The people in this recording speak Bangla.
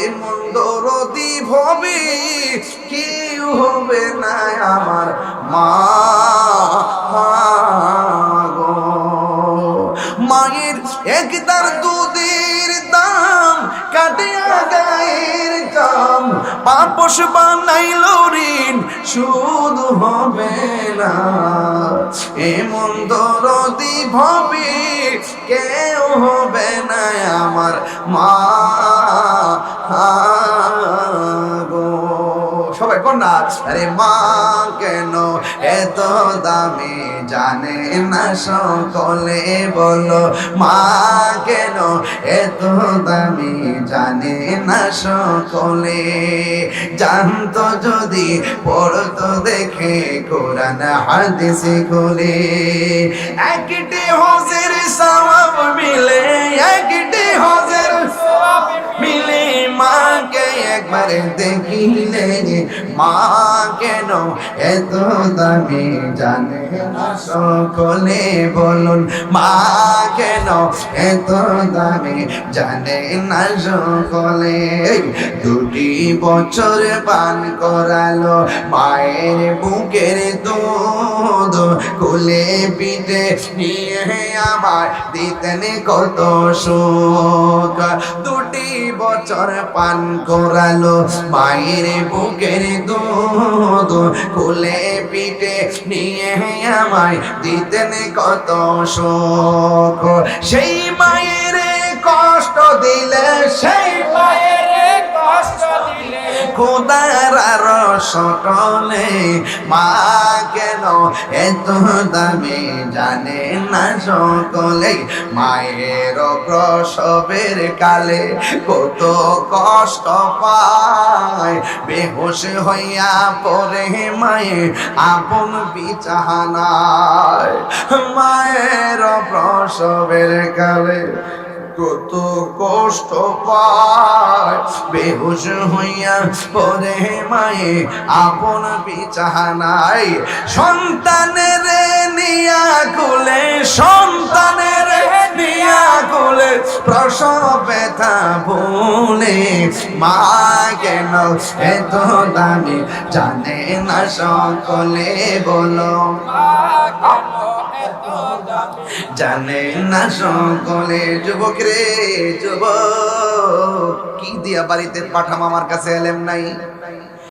এমন দরদি ভবে কেউ হবে না আমার মা গো। মায়ের একদার দুধের দাম কাটিয়া গায়ের দাম, পাপস বানাইল ঋণ সুদ হবে না। এমন দরদি ভবে কেউ হবে না আমার মা গো। সবাই কন্যা আরে মা কেন এত দামি জানে না সকলে, বলো মা কেন এত দামি জানে না সকলে। জানতো যদি পড়তো দেখে কোরআন হাদিস খুলে, একটি হজের সওয়াব মিলে, একটি হজের সওয়াব মিলে। মাকে একবার দেখিলে মা কেন এত দামি জানে না সকলে, বলুন মা কেন এত দামি জানে না সকলে। 2 বছর পান করালো মায়ের বুকের দুধ, কোলে পিঠে নিয়ে আমার দিতেন কত সুখ। 2 বছর পান করালো মায়ের বুকের দুধ, কোলে পিঠে নিয়ে আমায় দিতেন কত সুখ। সেই মায়ের কষ্ট দিলে, সেই মায়ের কষ্ট দিলে খোদার রসটলে। মা কেন এত দামি জানে না সকলে। মায়ের প্রসবের কালে কত কষ্ট পায়, বেহুশ হইয়া পড়ে মায়ে আপন বিছানায়। মায়ের প্রসবের কালে কত কষ্ট পায়, বেহুশ হইয়া পড়ে মায়ে আপন বিছানায়। সন্তানের নিয়া কোলে, সন্তানের নিয়া কোলে প্রসব ব্যথা ভুলে। মা কেন এত দামি জানে না সকলে, বলো জানে না সকলে। যুবক রে যুবক, কি দিয়া বাড়িতে পাঠাম, আমার কাছে এলেম নাই।